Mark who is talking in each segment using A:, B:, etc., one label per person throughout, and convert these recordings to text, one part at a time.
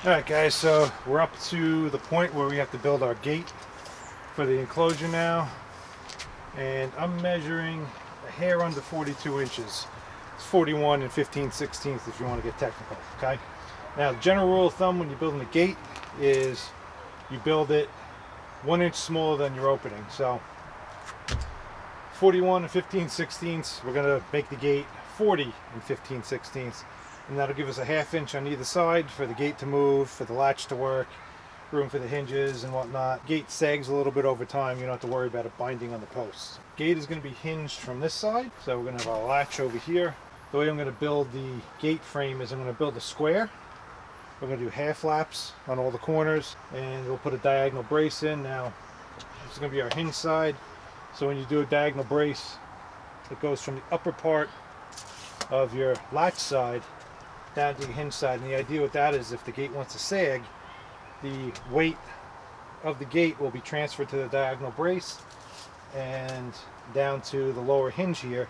A: Alright guys, so we're up to the point where we have to build our gate for the enclosure now. And I'm measuring a hair under 42 inches. It's 41 and 15/16 if you want to get technical, okay? Now, the general rule of thumb when you're building a gate is you build it 1 inch smaller than your opening. So 41 and 15/16, we're going to make the gate 40 and 15/16. And that'll give us a ½ inch on either side for the gate to move, for the latch to work, room for the hinges and whatnot. Gate sags a little bit over time, you don't have to worry about it binding on the posts. Gate is going to be hinged from this side, so we're going to have our latch over here. The way I'm going to build the gate frame is I'm going to build a square. We're going to do half laps on all the corners, and we'll put a diagonal brace in. Now, this is going to be our hinge side, so when you do a diagonal brace, it goes from the upper part of your latch side down to the hinge side. And the idea with that is if the gate wants to sag, the weight of the gate will be transferred to the diagonal brace and down to the lower hinge here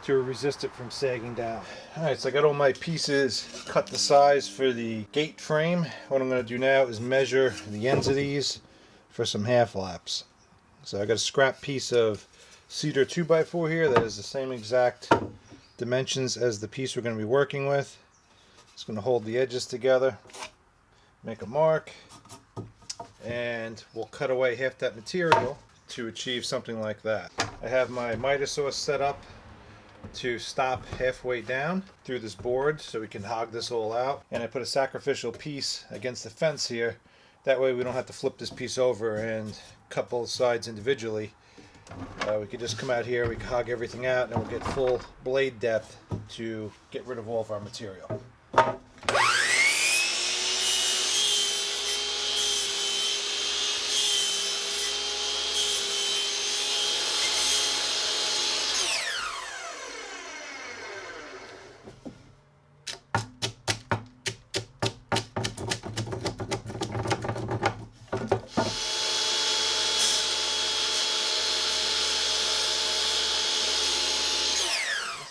A: to resist it from sagging down. Alright, so I got all my pieces cut the size for the gate frame. What I'm going to do now is measure the ends of these for some half laps. So I got a scrap piece of cedar 2x4 here that is the same exact dimensions as the piece we're going to be working with. It's going to hold the edges together, make a mark, and we'll cut away half that material to achieve something like that. I have my miter saw set up to stop halfway down through this board so we can hog this all out. And I put a sacrificial piece against the fence here. That way we don't have to flip this piece over and cut both sides individually. We could just come out here, we can hog everything out, and we'll get full blade depth to get rid of all of our material.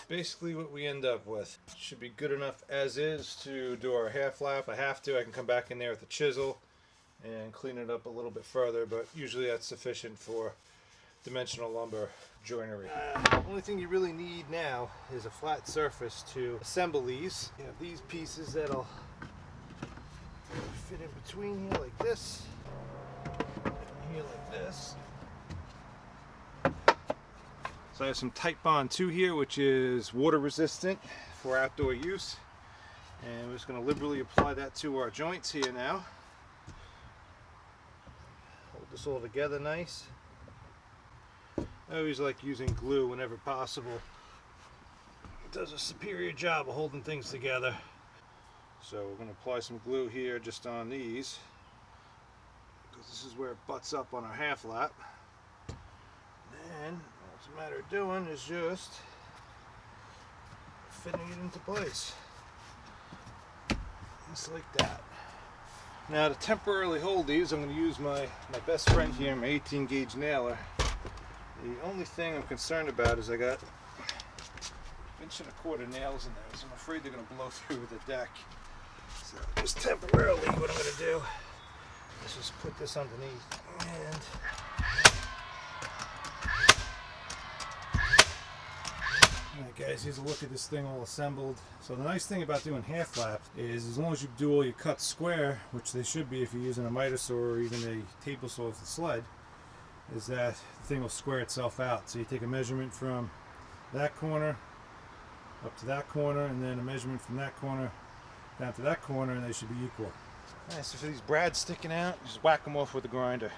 A: Basically what we end up with. Should be good enough as is to do our half lap. If I have to, I can come back in there with a chisel and clean it up a little bit further, but usually that's sufficient for dimensional lumber joinery. The only thing you really need now is a flat surface to assemble these. You have these pieces that'll fit in between here like this, and here like this. So I have some Tight Bond 2 here, which is water resistant for outdoor use. And we're just going to liberally apply that to our joints here now. Hold this all together nice. I always like using glue whenever possible. It does a superior job of holding things together. So we're going to apply some glue here just on these, because this is where it butts up on our half lap. And what's a matter of doing is just fitting it into place, just like that. Now to temporarily hold these, I'm going to use my best friend here, my 18 gauge nailer. The only thing I'm concerned about is I got 1.25 inch nails in there, so I'm afraid they're going to blow through the deck. So just temporarily what I'm going to do is just put this underneath and alright guys, here's a look at this thing all assembled. So the nice thing about doing half laps is as long as you do all your cuts square, which they should be if you're using a miter saw or even a table saw with a sled, is that the thing will square itself out. So you take a measurement from that corner up to that corner, and then a measurement from that corner down to that corner, and they should be equal. Alright, so for these brads sticking out, just whack them off with a grinder.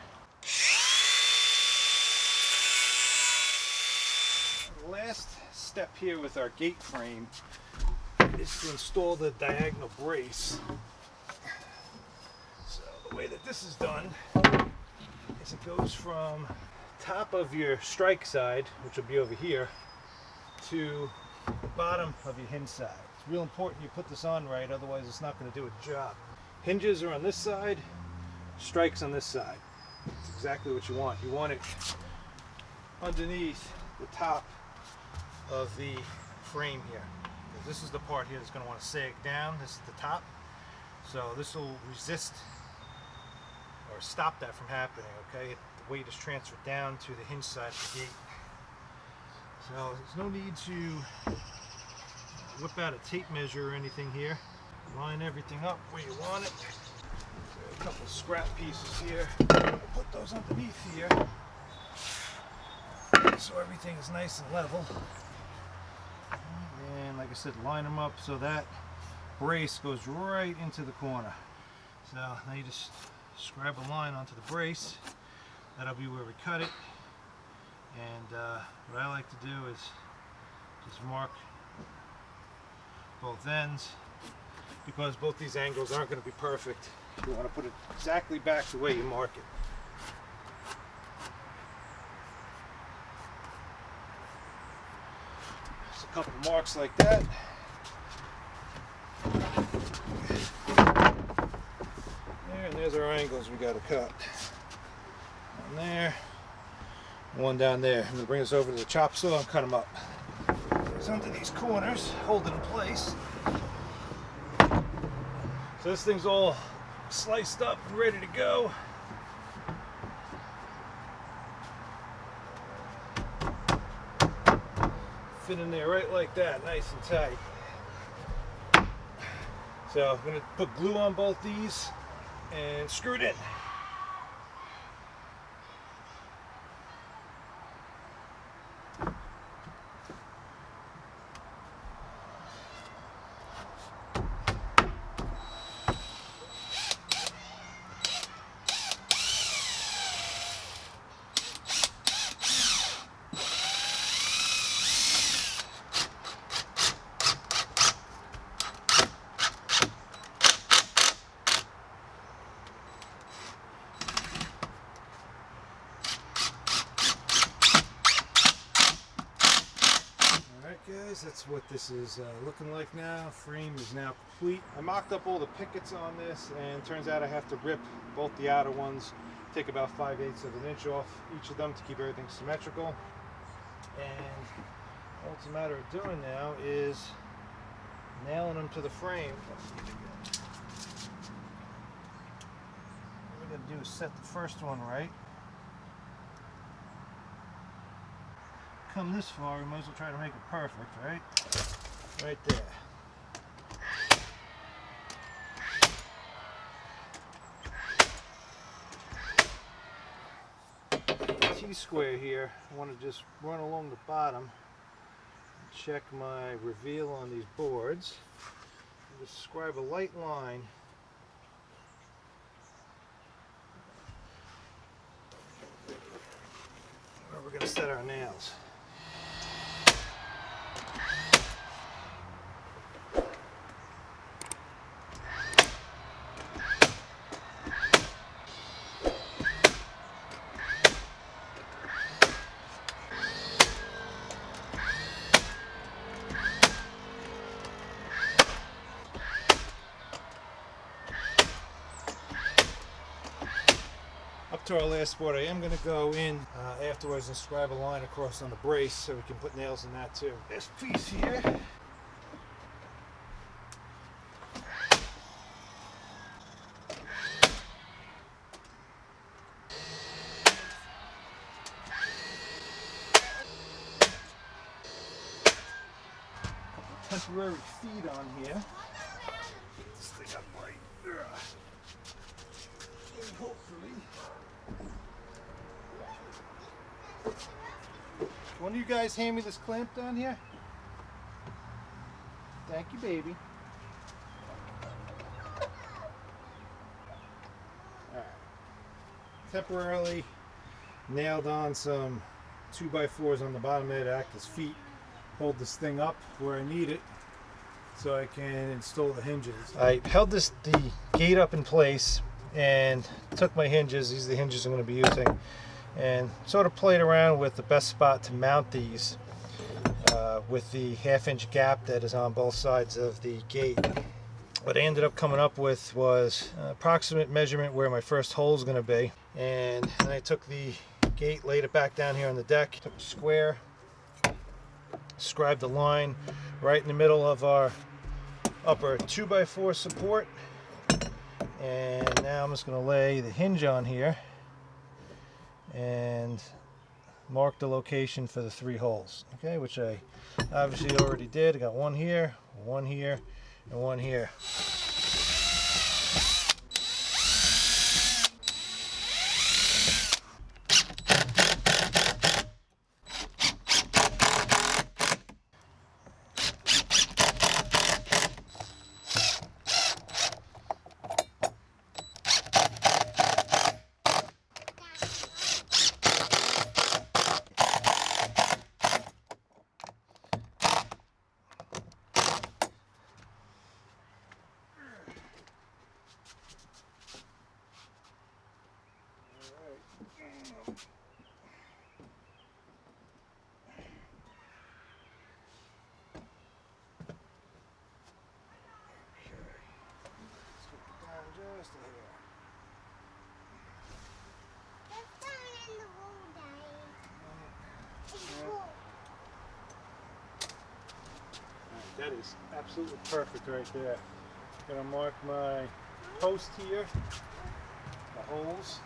A: The last step here with our gate frame is to install the diagonal brace. So the way that this is done is it goes from top of your strike side, which will be over here, to the bottom of your hinge side. It's real important you put this on right, otherwise it's not going to do its job. Hinges are on this side, strikes on this side. That's exactly what you want. You want it underneath the top of the frame here. This is the part here that's going to want to sag down. This is the top. So this will resist or stop that from happening, okay? The weight is transferred down to the hinge side of the gate. So there's no need to whip out a tape measure or anything here. Line everything up where you want it. So a couple scrap pieces here. Put those underneath here so everything is nice and level. And like I said, line them up so that brace goes right into the corner. So now you just scribe a line onto the brace. That'll be where we cut it. And what I like to do is just mark both ends, because both these angles aren't going to be perfect. You want to put it exactly back the way you mark it. Just a couple marks like that. There, and there's our angles we got to cut. One there, one down there. I'm going to bring this over to the chop saw and cut them up. It's under these corners, hold it in place. So this thing's all sliced up and ready to go. Fit in there right like that, nice and tight. So I'm going to put glue on both these and screw it in. Guys, that's what this is looking like now. Frame is now complete. I mocked up all the pickets on this, and turns out I have to rip both the outer ones, take about 5/8 of an inch off each of them to keep everything symmetrical. And all it's a matter of doing now is nailing them to the frame. All we got to do is set the first one right. Come this far, we might as well try to make it perfect, right? Right there. T-square here, I want to just run along the bottom and check my reveal on these boards. And just scribe a light line where we're going to set our nails. Up to our last board, I am going to go in afterwards and scribe a line across on the brace so we can put nails in that too. This piece here, temporary feet on here. Get this thing up right. And hopefully, one of you guys hand me this clamp down here? Thank you, baby. Alright. Temporarily nailed on some 2x4s on the bottom there to act as feet. Hold this thing up where I need it so I can install the hinges. I held the gate up in place and took my hinges. These are the hinges I'm going to be using, and sort of played around with the best spot to mount these with the 1/2 inch gap that is on both sides of the gate. What I ended up coming up with was an approximate measurement where my first hole is going to be, and then I took the gate, laid it back down here on the deck, took a square, scribed the line right in the middle of our upper 2x4 support, And now I'm just going to lay the hinge on here and mark the location for the 3 holes, okay, which I obviously already did. I got one here, and one here. Just a hair.
B: That's down in the hole, Daddy. It's full.
A: That is absolutely perfect right there. I'm gonna mark my post here, the holes.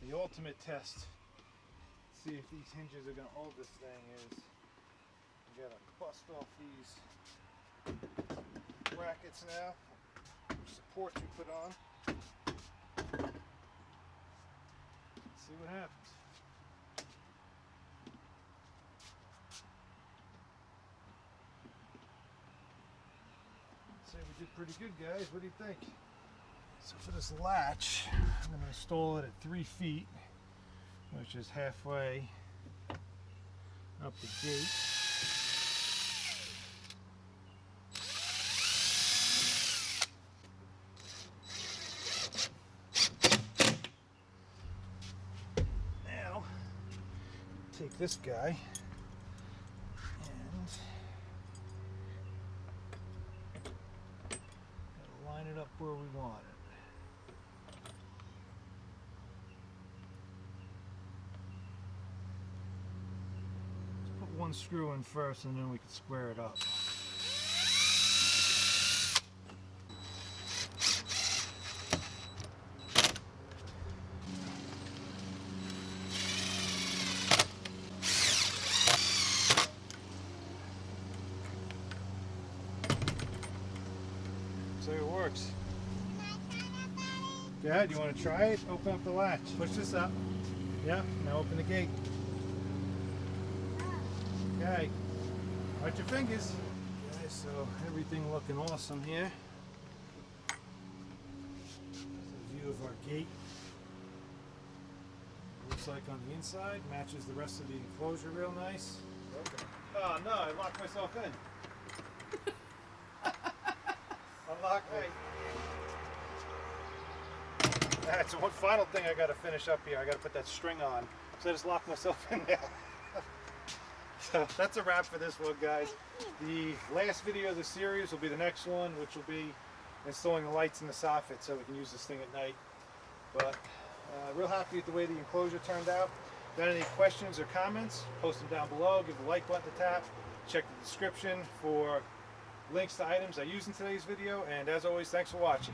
A: The ultimate test, see if these hinges are going to hold this thing, is you got to bust off these brackets now, supports we put on. See what happens. Say we did pretty good, guys. What do you think? So for this latch, I'm going to install it at 3 feet, which is halfway up the gate. Now, take this guy and line it up where we want it. One screw in first and then we can square it up. So it works. Dad, you want to try it? Open up the latch. Push this up. Yeah, now open the gate. Okay, watch your fingers. Okay, so everything looking awesome here. This is a view of our gate. Looks like on the inside, matches the rest of the enclosure real nice. Okay. Oh no, I locked myself in. Unlock me. That's one final thing I got to finish up here. I got to put that string on. So I just locked myself in there. So that's a wrap for this one, guys. The last video of the series will be the next one, which will be installing the lights in the soffit so we can use this thing at night. But real happy with the way the enclosure turned out. If you got any questions or comments, post them down below. Give the like button a tap. Check the description for links to items I used in today's video. And as always, thanks for watching.